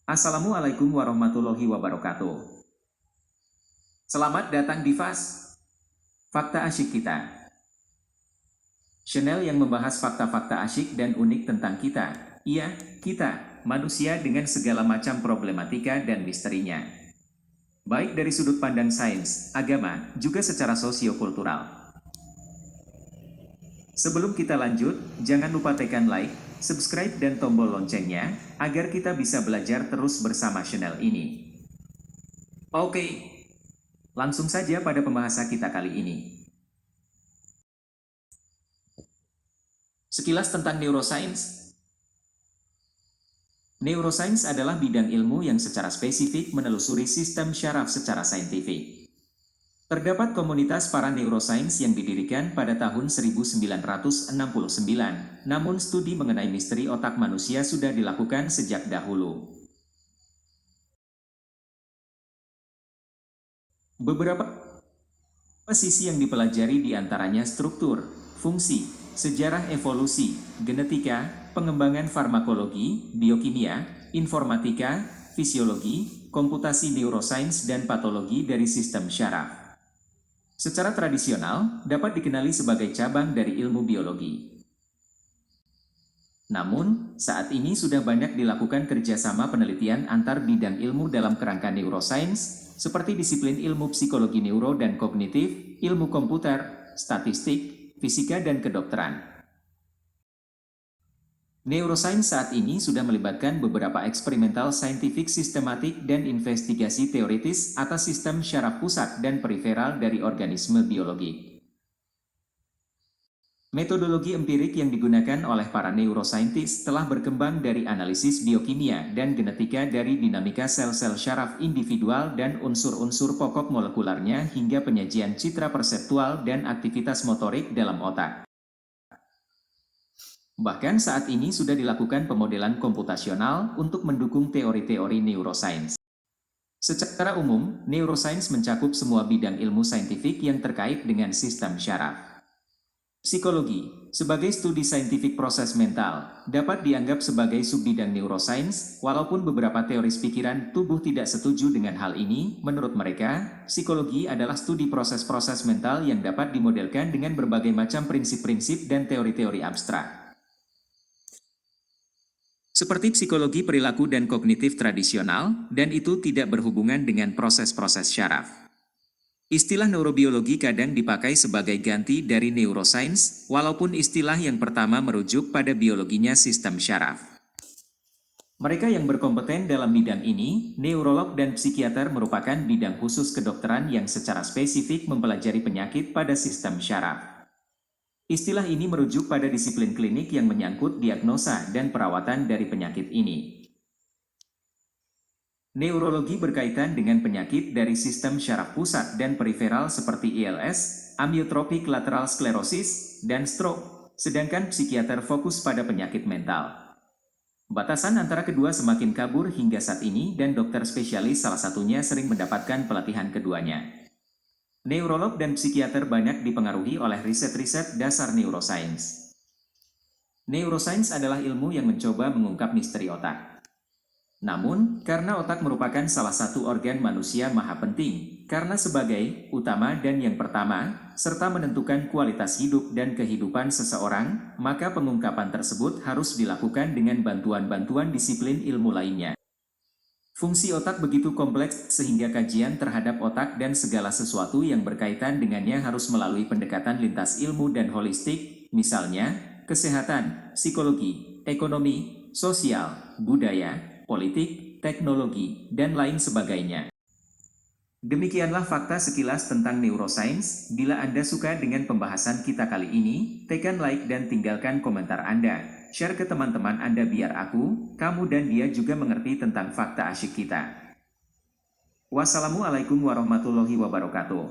Assalamualaikum warahmatullahi wabarakatuh. Selamat datang di Fakta Asyik kita. Channel yang membahas fakta-fakta asyik dan unik tentang kita. Iya, kita, manusia dengan segala macam problematika dan misterinya. Baik dari sudut pandang sains, agama, juga secara sosiokultural. Sebelum kita lanjut, jangan lupa tekan like, subscribe dan tombol loncengnya, agar kita bisa belajar terus bersama channel ini. Oke, langsung saja pada pembahasan kita kali ini. Sekilas tentang neuroscience. Neuroscience adalah bidang ilmu yang secara spesifik menelusuri sistem syaraf secara saintifik. Terdapat komunitas para neuroscience yang didirikan pada tahun 1969, namun studi mengenai misteri otak manusia sudah dilakukan sejak dahulu. Beberapa sisi yang dipelajari diantaranya struktur, fungsi, sejarah evolusi, genetika, pengembangan farmakologi, biokimia, informatika, fisiologi, komputasi neuroscience dan patologi dari sistem syaraf. Secara tradisional, dapat dikenali sebagai cabang dari ilmu biologi. Namun, saat ini sudah banyak dilakukan kerjasama penelitian antar bidang ilmu dalam kerangka neuroscience, seperti disiplin ilmu psikologi neuro dan kognitif, ilmu komputer, statistik, fisika dan kedokteran. Neuroscience saat ini sudah melibatkan beberapa eksperimental saintifik sistematik dan investigasi teoritis atas sistem syaraf pusat dan periferal dari organisme biologi. Metodologi empirik yang digunakan oleh para neuroscientist telah berkembang dari analisis biokimia dan genetika dari dinamika sel-sel syaraf individual dan unsur-unsur pokok molekularnya hingga penyajian citra perseptual dan aktivitas motorik dalam otak. Bahkan saat ini sudah dilakukan pemodelan komputasional untuk mendukung teori-teori neuroscience. Secara umum, neuroscience mencakup semua bidang ilmu saintifik yang terkait dengan sistem syaraf. Psikologi, sebagai studi saintifik proses mental, dapat dianggap sebagai subbidang neuroscience, walaupun beberapa teoris pikiran tubuh tidak setuju dengan hal ini. Menurut mereka, psikologi adalah studi proses-proses mental yang dapat dimodelkan dengan berbagai macam prinsip-prinsip dan teori-teori abstrak. Seperti psikologi perilaku dan kognitif tradisional, dan itu tidak berhubungan dengan proses-proses syaraf. Istilah neurobiologi kadang dipakai sebagai ganti dari neuroscience, walaupun istilah yang pertama merujuk pada biologinya sistem syaraf. Mereka yang berkompeten dalam bidang ini, neurolog dan psikiater merupakan bidang khusus kedokteran yang secara spesifik mempelajari penyakit pada sistem syaraf. Istilah ini merujuk pada disiplin klinik yang menyangkut diagnosa dan perawatan dari penyakit ini. Neurologi berkaitan dengan penyakit dari sistem syaraf pusat dan periferal seperti ILS, amyotrophic lateral sclerosis, dan stroke, sedangkan psikiater fokus pada penyakit mental. Batasan antara kedua semakin kabur hingga saat ini dan dokter spesialis salah satunya sering mendapatkan pelatihan keduanya. Neurolog dan psikiater banyak dipengaruhi oleh riset-riset dasar neuroscience. Neuroscience adalah ilmu yang mencoba mengungkap misteri otak. Namun, karena otak merupakan salah satu organ manusia maha penting, karena sebagai utama dan yang pertama, serta menentukan kualitas hidup dan kehidupan seseorang, maka pengungkapan tersebut harus dilakukan dengan bantuan-bantuan disiplin ilmu lainnya. Fungsi otak begitu kompleks sehingga kajian terhadap otak dan segala sesuatu yang berkaitan dengannya harus melalui pendekatan lintas ilmu dan holistik, misalnya, kesehatan, psikologi, ekonomi, sosial, budaya, politik, teknologi, dan lain sebagainya. Demikianlah fakta sekilas tentang neuroscience. Bila Anda suka dengan pembahasan kita kali ini, tekan like dan tinggalkan komentar Anda. Share ke teman-teman Anda biar aku, kamu dan dia juga mengerti tentang fakta asyik kita. Wassalamualaikum warahmatullahi wabarakatuh.